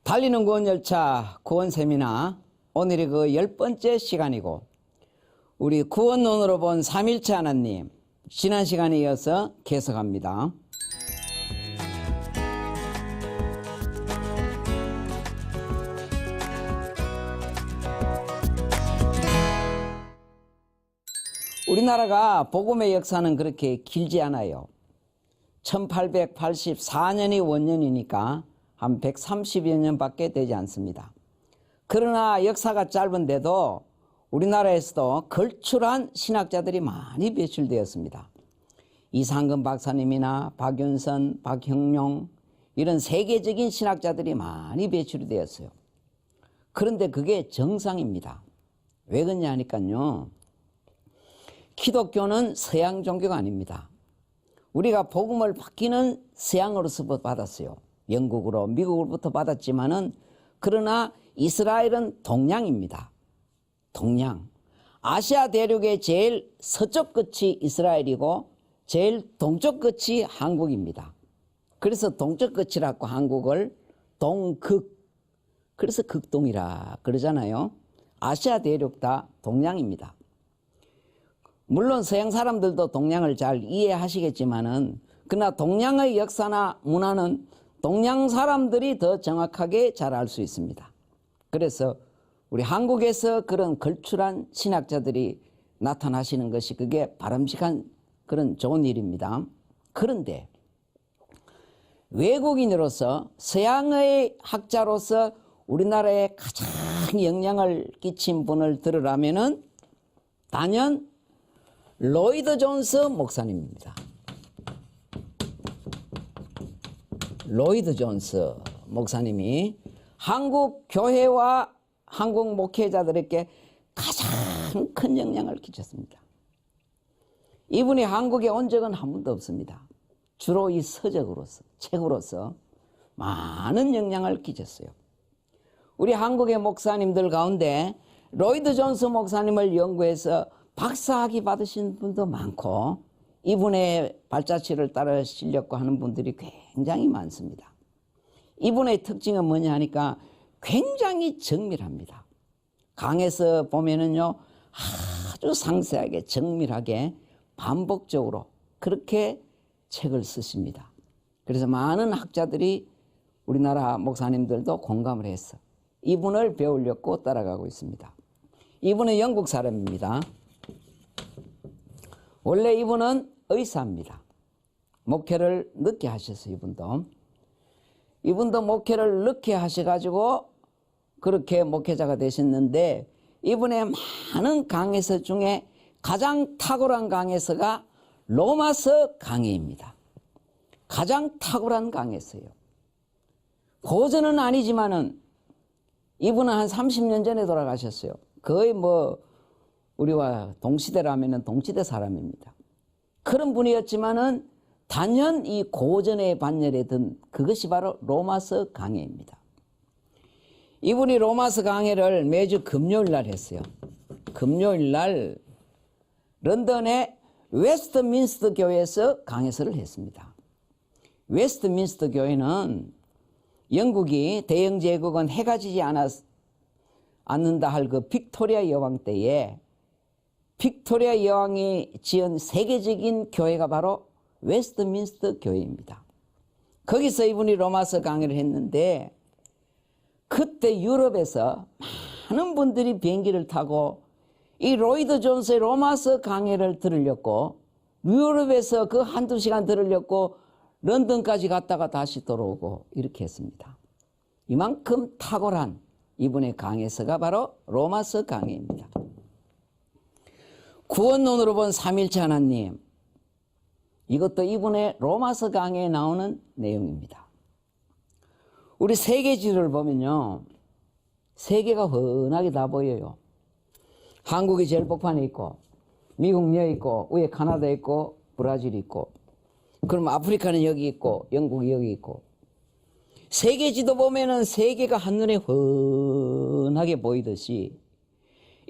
달리는 구원열차 구원세미나 오늘이 그 10번째 시간이고 우리 구원론으로 본 삼일체 하나님 지난 시간에 이어서 계속합니다. 우리나라가 복음의 역사는 그렇게 길지 않아요. 1884년이 원년이니까 한 130여 년밖에 되지 않습니다. 그러나 역사가 짧은데도 우리나라에서도 걸출한 신학자들이 많이 배출되었습니다. 이상근 박사님이나 박윤선, 박형룡 이런 세계적인 신학자들이 많이 배출이 되었어요. 그런데 그게 정상입니다. 왜 그러냐 하니까요. 기독교는 서양 종교가 아닙니다. 우리가 복음을 받기는 서양으로서 받았어요. 영국으로, 미국으로부터 받았지만은 그러나 이스라엘은 동양입니다. 동양. 아시아 대륙의 제일 서쪽 끝이 이스라엘이고 제일 동쪽 끝이 한국입니다. 그래서 동쪽 끝이라고 한국을 동극, 그래서 극동이라 그러잖아요. 아시아 대륙 다 동양입니다. 물론 서양 사람들도 동양을 잘 이해하시겠지만은 그러나 동양의 역사나 문화는 동양 사람들이 더 정확하게 잘 알 수 있습니다. 그래서 우리 한국에서 그런 걸출한 신학자들이 나타나시는 것이 그게 바람직한 그런 좋은 일입니다. 그런데 외국인으로서 서양의 학자로서 우리나라에 가장 영향을 끼친 분을 들으라면은 단연 로이드 존스 목사님입니다. 로이드 존스 목사님이 한국 교회와 한국 목회자들에게 가장 큰 영향을 끼쳤습니다. 이분이 한국에 온 적은 한 번도 없습니다. 주로 이 서적으로서, 책으로서 많은 영향을 끼쳤어요. 우리 한국의 목사님들 가운데 로이드 존스 목사님을 연구해서 박사학위 받으신 분도 많고 이분의 발자취를 따르시려고 하는 분들이 굉장히 많습니다. 이분의 특징은 뭐냐 하니까 굉장히 정밀합니다. 강에서 보면은요 아주 상세하게 정밀하게 반복적으로 그렇게 책을 쓰십니다. 그래서 많은 학자들이 우리나라 목사님들도 공감을 해서 이분을 배우려고 따라가고 있습니다. 이분은 영국 사람입니다. 원래 이분은 의사입니다. 목회를 늦게 하셨어요. 이분도 목회를 늦게 하셔가지고 그렇게 목회자가 되셨는데 이분의 많은 강해서 중에 가장 탁월한 강해서가 로마서 강해입니다. 가장 탁월한 강해서요. 고전은 아니지만은 이분은 한 30년 전에 돌아가셨어요. 거의 뭐 우리와 동시대라면 동시대 사람입니다. 그런 분이었지만은 단연 이 고전의 반열에 든 그것이 바로 로마서 강해입니다. 이분이 로마서 강해를 매주 금요일 날 했어요. 금요일 날 런던의 웨스트민스터 교회에서 강해설을 했습니다. 웨스트민스터 교회는 영국이 대영 제국은 해가 지지 않는다 할 그 빅토리아 여왕 때에 빅토리아 여왕이 지은 세계적인 교회가 바로 웨스트민스터 교회입니다. 거기서 이분이 로마서 강의를 했는데 그때 유럽에서 많은 분들이 비행기를 타고 이 로이드 존스의 로마서 강의를 들으려고 유럽에서 그 한두 시간 들으려고 런던까지 갔다가 다시 돌아오고 이렇게 했습니다. 이만큼 탁월한 이분의 강해서가 바로 로마서 강해입니다. 구원론으로 본 삼일체 하나님, 이것도 이분의 로마서 강해에 나오는 내용입니다. 우리 세계지를 보면요 세계가 훤하게 다 보여요. 한국이 제일 북한에 있고 미국 여기 있고 위에 카나다 있고 브라질이 있고 그럼 아프리카는 여기 있고 영국이 여기 있고 세계지도 보면은 세계가 한눈에 훤하게 보이듯이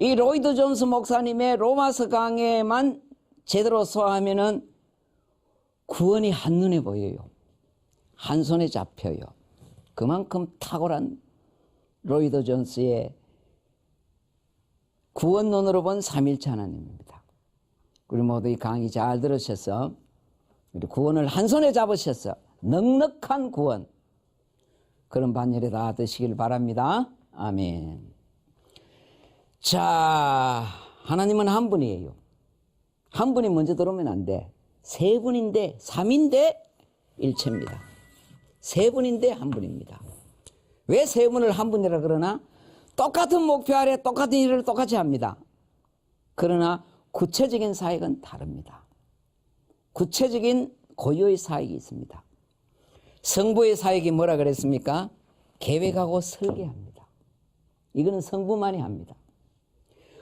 이 로이드 존스 목사님의 로마서 강해만 제대로 소화하면은 구원이 한눈에 보여요. 한 손에 잡혀요. 그만큼 탁월한 로이드 존스의 구원론으로 본 삼일체 하나님입니다. 우리 모두 이 강의 잘 들으셔서 우리 구원을 한 손에 잡으셔서 넉넉한 구원, 그런 반열에 다 되시길 바랍니다. 아멘. 자, 하나님은 한 분이에요. 한 분이 먼저 들어오면 안 돼. 세 분인데, 삼인데 일체입니다. 세 분인데 한 분입니다. 왜 세 분을 한 분이라 그러나? 똑같은 목표 아래 똑같은 일을 똑같이 합니다. 그러나 구체적인 사역은 다릅니다. 구체적인 고유의 사역이 있습니다. 성부의 사역이 뭐라 그랬습니까? 계획하고 설계합니다. 이거는 성부만이 합니다.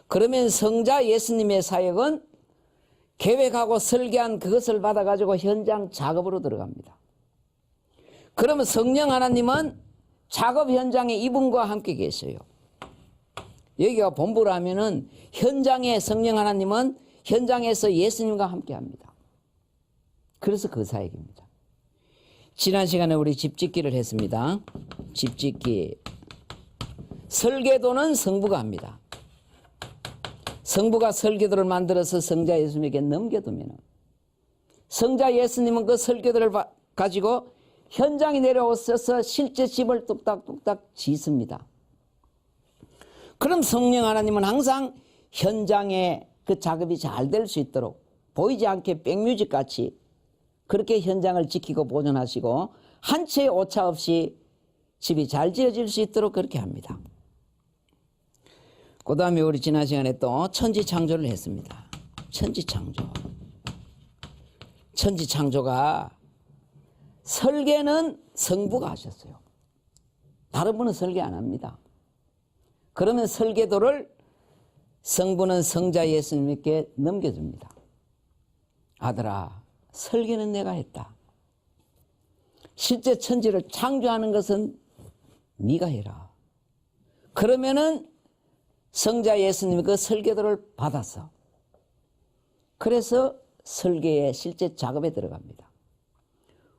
그러면 성자 예수님의 사역은 계획하고 설계한 그것을 받아가지고 현장 작업으로 들어갑니다. 그러면 성령 하나님은 작업 현장에 이분과 함께 계셔요. 여기가 본부라면은 현장에 성령 하나님은 현장에서 예수님과 함께 합니다. 그래서 그 사역입니다. 지난 시간에 우리 집짓기를 했습니다. 집짓기. 설계도는 성부가 합니다. 성부가 설계도를 만들어서 성자 예수님에게 넘겨두면 성자 예수님은 그 설계도를 가지고 현장에 내려오셔서 실제 집을 뚝딱뚝딱 짓습니다. 그럼 성령 하나님은 항상 현장에 그 작업이 잘 될 수 있도록 보이지 않게 백뮤직 같이 그렇게 현장을 지키고 보존하시고 한 채의 오차 없이 집이 잘 지어질 수 있도록 그렇게 합니다. 그 다음에 우리 지난 시간에 또 천지창조를 했습니다. 천지창조. 천지창조가 설계는 성부가 하셨어요. 다른 분은 설계 안 합니다. 그러면 설계도를 성부는 성자 예수님께 넘겨줍니다. 아들아, 설계는 내가 했다. 실제 천지를 창조하는 것은 네가 해라. 그러면은 성자 예수님이 그 설계도를 받아서 그래서 설계의 실제 작업에 들어갑니다.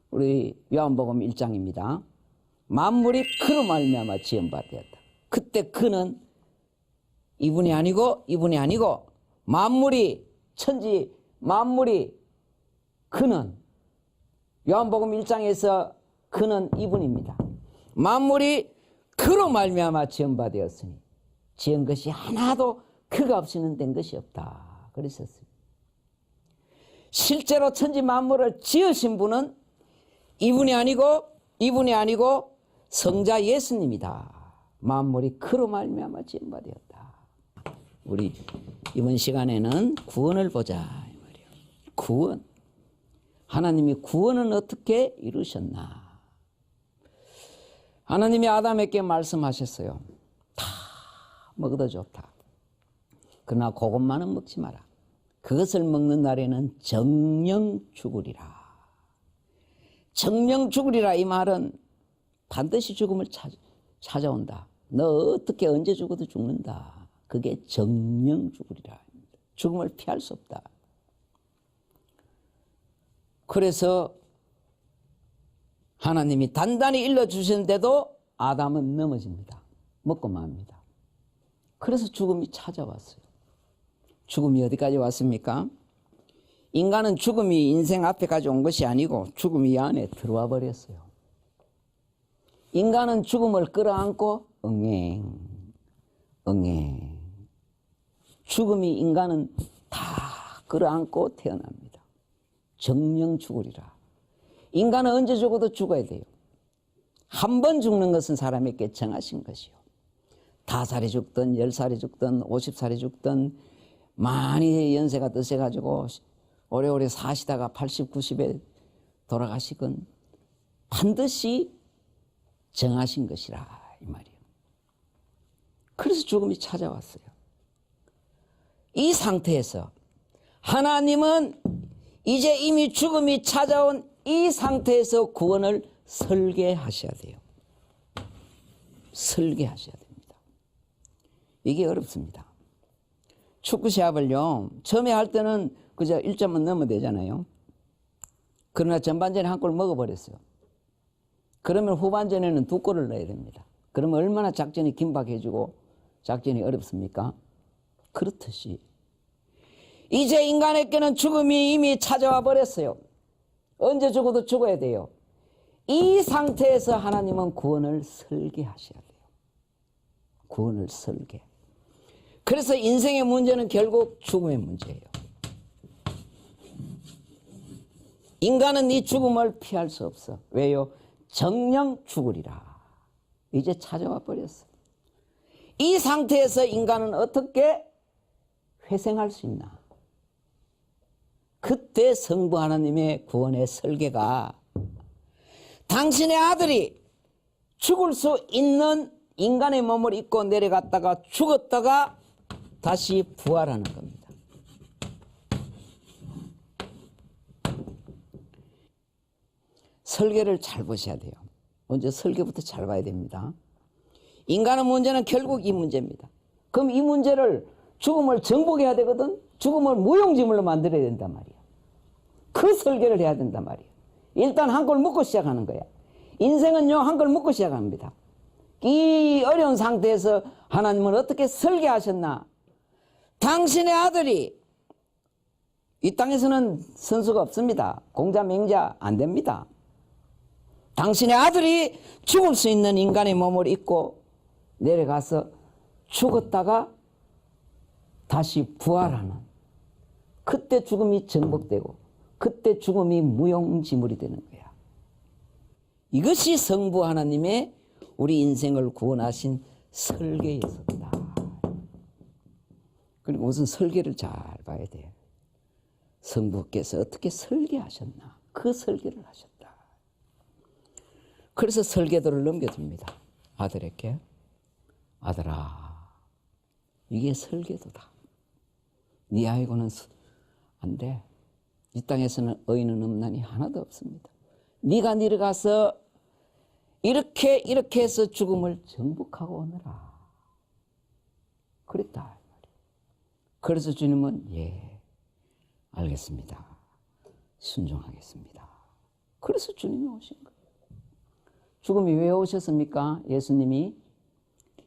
우리 요한복음 1장입니다. 만물이 그로 말미암아 지은 바 되었다. 그때 그는 이분이 아니고 만물이 천지 만물이 그는 요한복음 1장에서 그는 이분입니다. 만물이 그로 말미암아 지은 바 되었으니 지은 것이 하나도 그가 없이는 된 것이 없다. 그랬었습니다. 실제로 천지 만물을 지으신 분은 이분이 아니고 성자 예수님이다. 만물이 그로 말미암아 지은 바 되었다. 우리 이번 시간에는 구원을 보자 이 말이에요. 구원. 하나님이 구원은 어떻게 이루셨나? 하나님이 아담에게 말씀하셨어요. 다 먹어도 좋다. 그러나 그것만은 먹지 마라. 그것을 먹는 날에는 정령 죽으리라. 정령 죽으리라 이 말은 반드시 죽음을 찾아온다. 너 어떻게 언제 죽어도 죽는다. 그게 정령 죽으리라. 죽음을 피할 수 없다. 그래서 하나님이 단단히 일러주셨는데도 아담은 넘어집니다. 먹고 맙니다. 그래서 죽음이 찾아왔어요. 죽음이 어디까지 왔습니까? 인간은 죽음이 인생 앞에까지 온 것이 아니고 죽음이 이 안에 들어와 버렸어요. 인간은 죽음을 끌어안고 응행. 죽음이 인간은 다 끌어안고 태어납니다. 정령 죽으리라. 인간은 언제 죽어도 죽어야 돼요. 한 번 죽는 것은 사람에게 정하신 것이요. 5살이 죽든 10살이 죽든 50살이 죽든 많이 연세가 드셔가지고 오래오래 사시다가 80, 90에 돌아가시건 반드시 정하신 것이라 이 말이에요. 그래서 죽음이 찾아왔어요. 이 상태에서 하나님은 이제 이미 죽음이 찾아온 이 상태에서 구원을 설계하셔야 돼요. 설계하셔야 됩니다. 이게 어렵습니다. 축구 시합을요, 처음에 할 때는 그저 1점은 넣으면 되잖아요. 그러나 전반전에 한 골 먹어버렸어요. 그러면 후반전에는 2골을 넣어야 됩니다. 그러면 얼마나 작전이 긴박해지고 작전이 어렵습니까? 그렇듯이 이제 인간에게는 죽음이 이미 찾아와 버렸어요. 언제 죽어도 죽어야 돼요. 이 상태에서 하나님은 구원을 설계하셔야 돼요. 구원을 설계. 그래서 인생의 문제는 결국 죽음의 문제예요. 인간은 이 죽음을 피할 수 없어. 왜요? 정령 죽으리라. 이제 찾아와 버렸어. 이 상태에서 인간은 어떻게 회생할 수 있나? 그때 성부 하나님의 구원의 설계가 당신의 아들이 죽을 수 있는 인간의 몸을 입고 내려갔다가 죽었다가 다시 부활하는 겁니다. 설계를 잘 보셔야 돼요. 먼저 설계부터 잘 봐야 됩니다. 인간의 문제는 결국 이 문제입니다. 그럼 이 문제를 죽음을 정복해야 되거든. 죽음을 무용지물로 만들어야 된단 말이야. 그 설계를 해야 된단 말이야. 일단 한 걸 묻고 시작하는 거야. 인생은요, 한 걸 묻고 시작합니다. 이 어려운 상태에서 하나님은 어떻게 설계하셨나? 당신의 아들이, 이 땅에서는 선수가 없습니다. 공자 맹자 안 됩니다. 당신의 아들이 죽을 수 있는 인간의 몸을 입고 내려가서 죽었다가 다시 부활하는, 그때 죽음이 정복되고 그때 죽음이 무용지물이 되는 거야. 이것이 성부 하나님의 우리 인생을 구원하신 설계였었다. 그리고 우선 설계를 잘 봐야 돼. 성부께서 어떻게 설계하셨나? 그 설계를 하셨다. 그래서 설계도를 넘겨줍니다. 아들에게. 아들아, 이게 설계도다. 네 아이고는 안 돼. 이 땅에서는 의인은 없나니 하나도 없습니다. 네가 내려가서 이렇게 해서 죽음을 정복하고 오너라. 그랬다. 그래서 주님은 예, 알겠습니다. 순종하겠습니다. 그래서 주님이 오신 거예요. 죽음이 왜 오셨습니까? 예수님이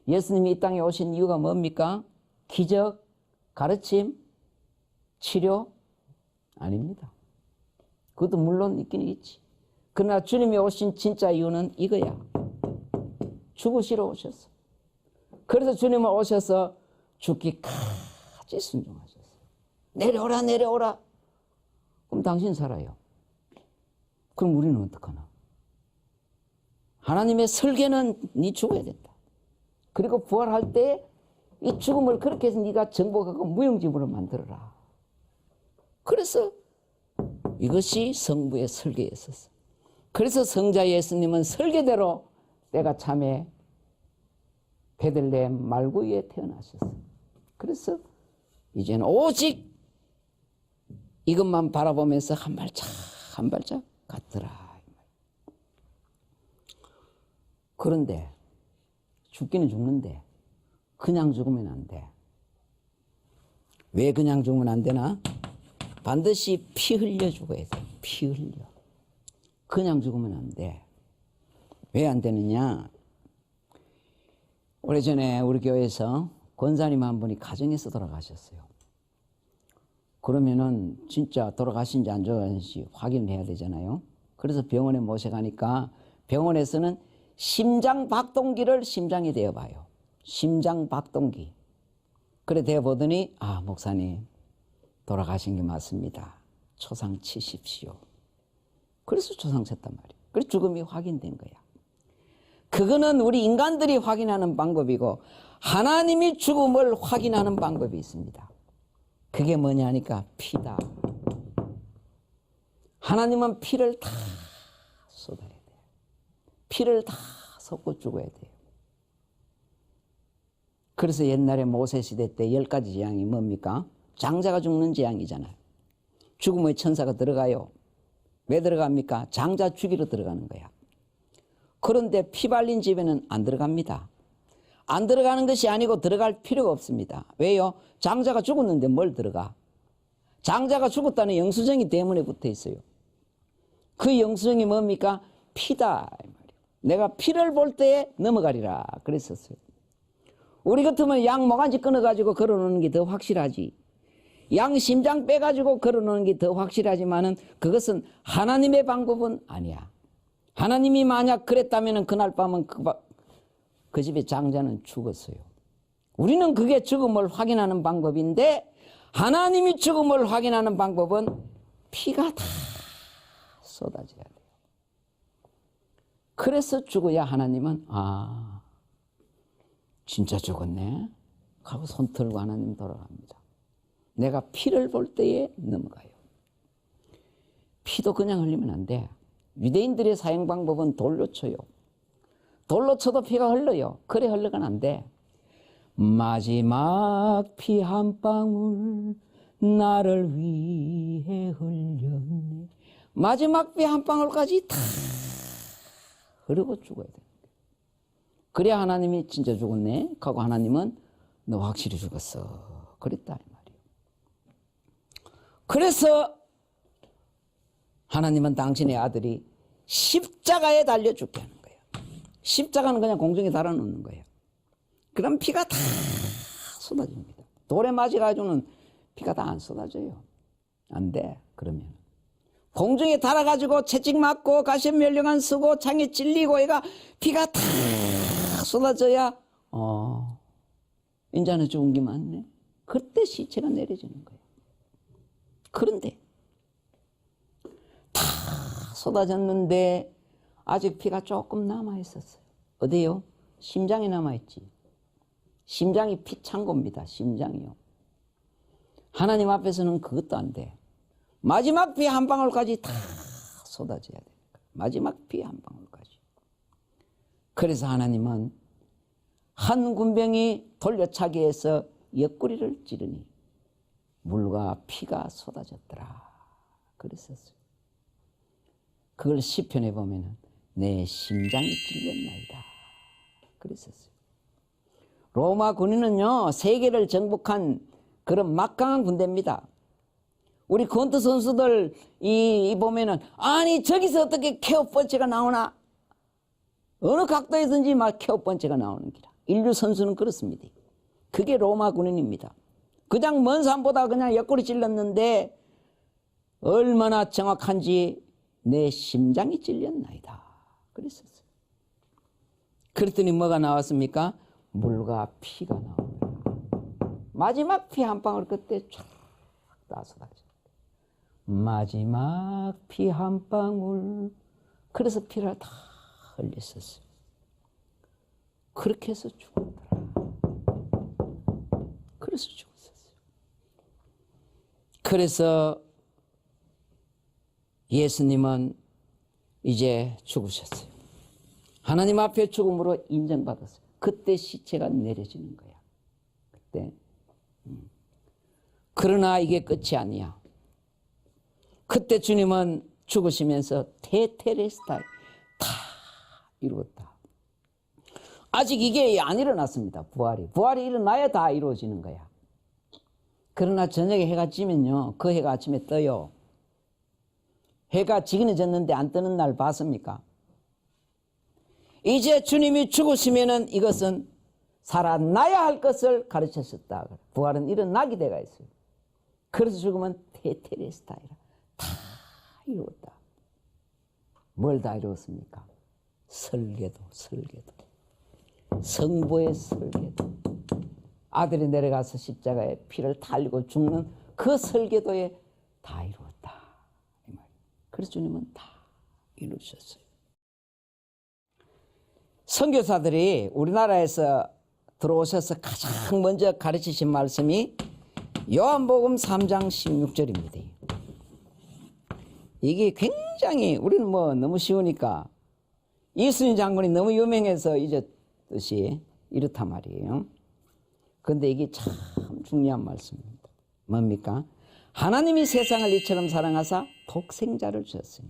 이 땅에 오신 이유가 뭡니까? 기적, 가르침, 치료? 아닙니다. 그것도 물론 있긴 있지. 그러나 주님이 오신 진짜 이유는 이거야. 죽으시러 오셨어. 그래서 주님은 오셔서 죽기까지 순종하셨어요. 내려오라, 내려오라. 그럼 당신 살아요. 그럼 우리는 어떡하나? 하나님의 설계는 네 죽어야 된다. 그리고 부활할 때 이 죽음을 그렇게 해서 네가 정복하고 무용지물로 만들어라. 그래서 이것이 성부의 설계였었어. 그래서 성자 예수님은 설계대로 때가 참에 베들레헴 말구유에 태어나셨어. 그래서 이제는 오직 이것만 바라보면서 한 발짝 한 발짝 갔더라. 그런데 죽기는 죽는데 그냥 죽으면 안 돼. 왜 그냥 죽으면 안 되나? 반드시 피 흘려 죽어야 돼. 피 흘려. 그냥 죽으면 안 돼. 왜 안 되느냐? 오래전에 우리 교회에서 권사님 한 분이 가정에서 돌아가셨어요. 그러면은 진짜 돌아가신지 안 돌아가신지 확인해야 되잖아요. 그래서 병원에 모셔가니까 병원에서는 심장 박동기를 심장에 대어봐요. 심장 박동기. 그래 대어보더니 아 목사님 돌아가신 게 맞습니다. 초상 치십시오. 그래서 초상 쳤단 말이에요. 그래서 죽음이 확인된 거야. 그거는 우리 인간들이 확인하는 방법이고 하나님이 죽음을 확인하는 방법이 있습니다. 그게 뭐냐 하니까 피다. 하나님은 피를 다 쏟아야 돼요. 피를 다 쏟고 죽어야 돼요. 그래서 옛날에 모세시대 때 10가지 재앙이 뭡니까? 장자가 죽는 재앙이잖아요. 죽음의 천사가 들어가요. 왜 들어갑니까? 장자 죽이러 들어가는 거야. 그런데 피 발린 집에는 안 들어갑니다. 안 들어가는 것이 아니고 들어갈 필요가 없습니다. 왜요? 장자가 죽었는데 뭘 들어가? 장자가 죽었다는 영수증이 대문에 붙어 있어요. 그 영수증이 뭡니까? 피다. 내가 피를 볼 때에 넘어가리라 그랬었어요. 우리 같으면 양 모간지 끊어가지고 걸어놓는 게 더 확실하지. 양 심장 빼가지고 걸어놓는 게 더 확실하지만은 그것은 하나님의 방법은 아니야. 하나님이 만약 그랬다면 그날 밤은 그 집의 장자는 죽었어요. 우리는 그게 죽음을 확인하는 방법인데 하나님이 죽음을 확인하는 방법은 피가 다 쏟아져야 돼요. 그래서 죽어야 하나님은 진짜 죽었네 하고 손 들고 하나님 돌아갑니다. 내가 피를 볼 때에 넘어가요. 피도 그냥 흘리면 안 돼. 유대인들의 사형 방법은 돌로 쳐요. 돌로 쳐도 피가 흘러요. 그래 흘러가면 안 돼. 마지막 피 한 방울 나를 위해 흘렸네. 마지막 피 한 방울까지 다 흐르고 죽어야 돼. 그래야 하나님이 진짜 죽었네 하고 하나님은 너 확실히 죽었어 그랬다 이 말이에요. 그래서 하나님은 당신의 아들이 십자가에 달려 죽게 하는 거예요. 십자가는 그냥 공중에 달아놓는 거예요. 그럼 피가 다 쏟아집니다. 돌에 맞아가지고는 피가 다 안 쏟아져요. 안 돼. 그러면 공중에 달아가지고 채찍 맞고 가시 면류관 쓰고 창에 찔리고 얘가 피가 다 쏟아져야 인자는 죽은 게 맞네. 그때 시체가 내려지는 거예요. 그런데 다 쏟아졌는데 아직 피가 조금 남아있었어요. 어디요? 심장에 남아있지. 심장이 피창고입니다. 심장이요. 하나님 앞에서는 그것도 안 돼. 마지막 피 한 방울까지 다 쏟아져야 됩니다. 마지막 피 한 방울까지. 그래서 하나님은 한 군병이 돌려차게 해서 옆구리를 찌르니 물과 피가 쏟아졌더라. 그랬었어요. 그걸 시편에 보면은 내 심장이 찔렸나이다. 그랬었어요. 로마 군인은요, 세계를 정복한 그런 막강한 군대입니다. 우리 권투 선수들 이 보면은 아니 저기서 어떻게 케어펀치가 나오나? 어느 각도에든지 막 케어펀치가 나오는 기라. 인류 선수는 그렇습니다. 그게 로마 군인입니다. 그냥 먼 산보다 그냥 옆구리 찔렀는데 얼마나 정확한지 내 심장이 찔렸나이다. 그랬었어요. 그랬더니 뭐가 나왔습니까? 물과 피가 나오고요. 마지막 피 한 방울 그때 쫙 쏟아져. 마지막 피 한 방울. 그래서 피를 다 흘렸었어요. 그렇게 해서 죽었더라. 그래서 죽었었어요. 그래서 예수님은 이제 죽으셨어요. 하나님 앞에 죽음으로 인정받았어요. 그때 시체가 내려지는 거야. 그때. 그러나 이게 끝이 아니야. 그때 주님은 죽으시면서 테텔레스타이 다 이루었다. 아직 이게 안 일어났습니다. 부활이 일어나야 다 이루어지는 거야. 그러나 저녁에 해가 지면요, 그 해가 아침에 떠요. 해가 지기는 졌는데 안 뜨는 날 봤습니까? 이제 주님이 죽으시면은 이것은 살아나야 할 것을 가르쳤었다. 부활은 일어나게 돼가 있어요. 그래서 죽으면 테텔레스타이라 다 이루었다. 뭘 다 이루었습니까? 설계도. 성부의 설계도. 아들이 내려가서 십자가에 피를 달리고 죽는 그 설계도에 다 이루었다. 그래서 주님은 다 이루셨어요. 선교사들이 우리나라에서 들어오셔서 가장 먼저 가르치신 말씀이 요한복음 3장 16절입니다. 이게 굉장히 우리는 뭐 너무 쉬우니까 이순신 장군이 너무 유명해서 잊었듯이 이렇단 말이에요. 그런데 이게 참 중요한 말씀입니다. 뭡니까? 하나님이 세상을 이처럼 사랑하사 독생자를 주셨으니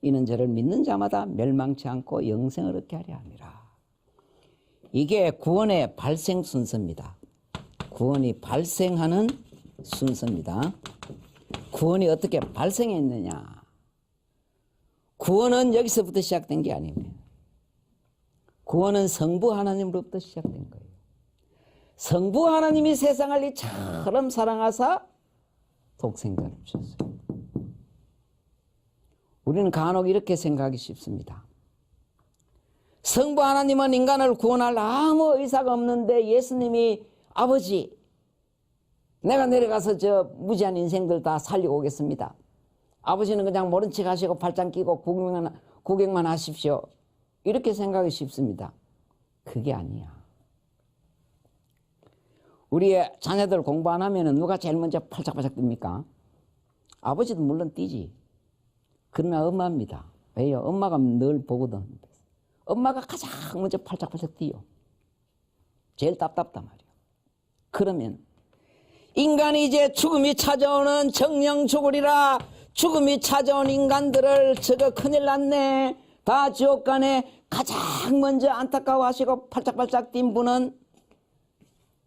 이는 저를 믿는 자마다 멸망치 않고 영생을 얻게 하려 함이라. 이게 구원의 발생 순서입니다. 구원이 발생하는 순서입니다. 구원이 어떻게 발생했느냐? 구원은 여기서부터 시작된 게 아닙니다. 구원은 성부 하나님으로부터 시작된 거예요. 성부 하나님이 세상을 이처럼 사랑하사 독생자를 주셨어요. 우리는 간혹 이렇게 생각하기 쉽습니다. 성부 하나님은 인간을 구원할 아무 의사가 없는데 예수님이 아버지, 내가 내려가서 저 무지한 인생들 다 살리고 오겠습니다. 아버지는 그냥 모른 척 하시고 발장 끼고 구경만 하십시오. 이렇게 생각하기 쉽습니다. 그게 아니야. 우리의 자녀들 공부 안 하면 누가 제일 먼저 팔짝팔짝 뜁니까? 아버지도 물론 뛰지. 그러나 엄마입니다. 왜요? 엄마가 늘 보거든. 엄마가 가장 먼저 팔짝팔짝 뛰어. 제일 답답단 말이야. 그러면 인간이 이제 죽음이 찾아오는 정령 죽으리라. 죽음이 찾아온 인간들을 저거 큰일 났네. 다 지옥 가네. 가장 먼저 안타까워하시고 팔짝팔짝 뛴 분은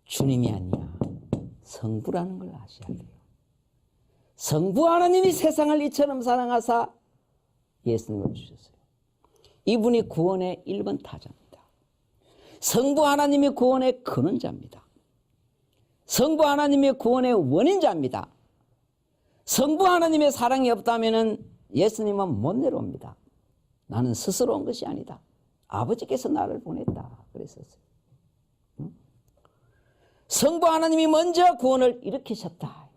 주님이 아니야. 성부라는 걸 아셔야 돼요. 성부 하나님이 세상을 이처럼 사랑하사 예수님을 주셨어요. 이분이 구원의 1번 타자입니다. 성부 하나님이 구원의 근원자입니다. 성부 하나님이 구원의 원인자입니다. 성부 하나님의 사랑이 없다면 예수님은 못 내려옵니다. 나는 스스로 온 것이 아니다. 아버지께서 나를 보냈다. 그랬었어요. 성부 하나님이 먼저 구원을 일으키셨다.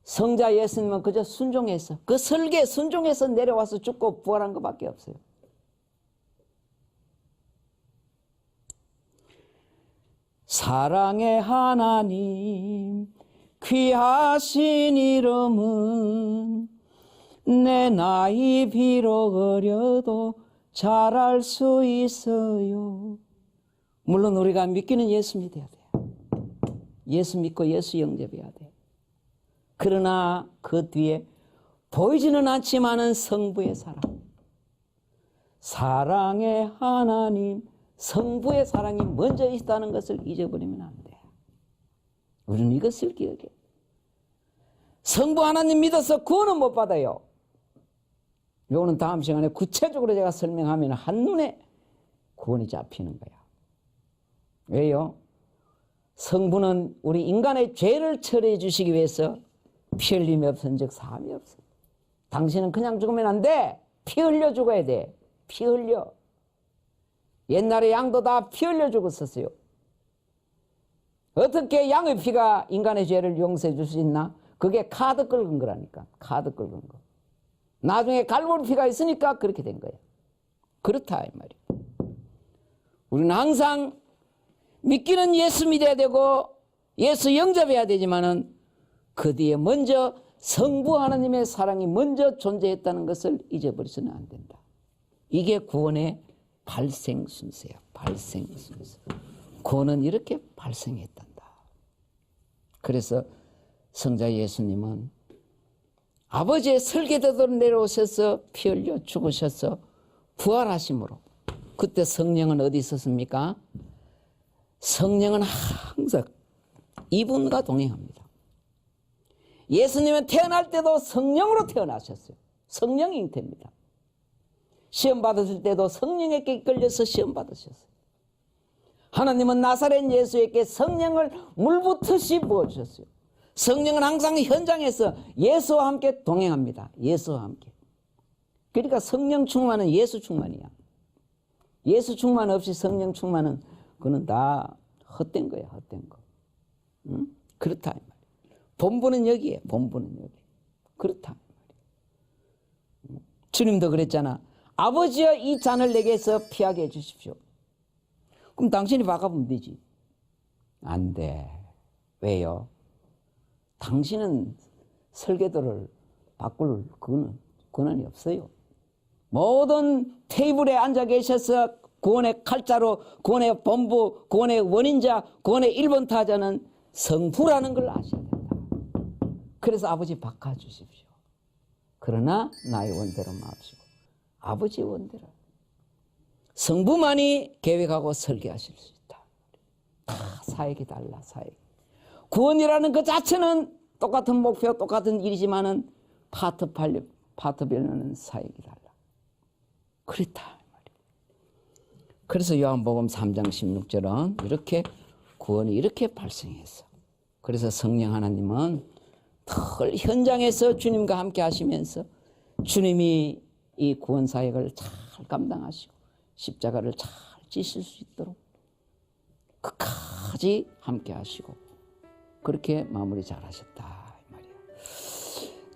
성자 예수님은 그저 순종해서 그 설계에 순종해서 내려와서 죽고 부활한 것밖에 없어요. 사랑의 하나님 귀하신 이름은 내 나이 비록 어려도 잘 알 수 있어요. 물론 우리가 믿기는 예수 믿어야 돼요. 예수 믿고 예수 영접해야 돼요. 그러나 그 뒤에 보이지는 않지만은 성부의 사랑, 사랑의 하나님, 성부의 사랑이 먼저 있다는 것을 잊어버리면 안 돼. 우리는 이것을 기억해. 성부 하나님 믿어서 구원은 못 받아요. 이거는 다음 시간에 구체적으로 제가 설명하면 한눈에 구원이 잡히는 거야. 왜요? 성부는 우리 인간의 죄를 처리해 주시기 위해서 피 흘림이 없은 즉 사함이 없어. 당신은 그냥 죽으면 안 돼. 피 흘려 죽어야 돼. 피 흘려. 옛날에 양도 다 피 흘려 죽었었어요. 어떻게 양의 피가 인간의 죄를 용서해 줄 수 있나? 그게 카드 긁은 거라니까. 카드 긁은 거. 나중에 갈보리 피가 있으니까 그렇게 된 거예요. 그렇다 이 말이에요. 우리는 항상 믿기는 예수 믿어야 되고 예수 영접해야 되지만은 그 뒤에 먼저 성부 하나님의 사랑이 먼저 존재했다는 것을 잊어버리서는 안 된다. 이게 구원의 발생 순서야. 발생 순서. 구원은 이렇게 발생했단다. 그래서 성자 예수님은 아버지의 설계대로 내려오셔서 피 흘려 죽으셔서 부활하심으로 그때 성령은 어디 있었습니까? 성령은 항상 이분과 동행합니다. 예수님은 태어날 때도 성령으로 태어나셨어요. 성령이 잉태입니다. 시험 받으실 때도 성령에게 이끌려서 시험 받으셨어요. 하나님은 나사렛 예수에게 성령을 물붓듯이 부어주셨어요. 성령은 항상 현장에서 예수와 함께 동행합니다. 예수와 함께. 그러니까 성령 충만은 예수 충만이야. 예수 충만 없이 성령 충만은 그는 다 헛된 거야. 헛된 거. 응? 그렇다 이 말이야. 본부는 여기에. 본부는 여기. 그렇다 이 말이야. 주님도 그랬잖아. 아버지여 이 잔을 내게서 피하게 해주십시오. 그럼 당신이 바꿔보면 되지. 안 돼. 왜요? 당신은 설계도를 바꿀 권한이 없어요. 모든 테이블에 앉아 계셔서 구원의 칼자루, 구원의 본부, 구원의 원인자, 구원의 1번 타자는 성부라는 걸 아셔야 된다. 그래서 아버지 바꿔주십시오. 그러나 나의 원대로 마옵시고 아버지의 원대로. 성부만이 계획하고 설계하실 수 있다. 다 사역이 달라. 사역. 구원이라는 그 자체는 똑같은 목표, 똑같은 일이지만은 파트별로는 사역이 달라. 그렇다. 그래서 요한복음 3장 16절은 이렇게 구원이 이렇게 발생했어. 그래서 성령 하나님은 늘 현장에서 주님과 함께 하시면서 주님이 이 구원 사역을 잘 감당하시고 십자가를 잘 지실 수 있도록 끝까지 함께 하시고 그렇게 마무리 잘 하셨다 이 말이야.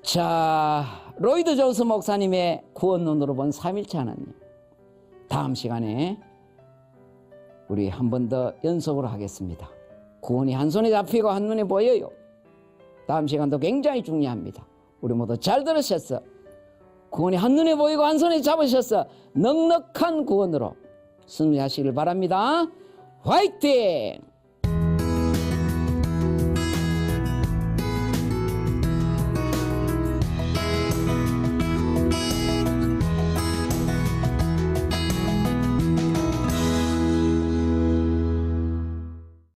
자, 로이드 존스 목사님의 구원론으로 본 삼일체 하나님, 다음 시간에 우리 한 번 더 연속으로 하겠습니다. 구원이 한 손에 잡히고 한 눈에 보여요. 다음 시간도 굉장히 중요합니다. 우리 모두 잘 들으셨어. 구원이 한 눈에 보이고 한 손에 잡으셨어. 넉넉한 구원으로 승리하시길 바랍니다. 화이팅!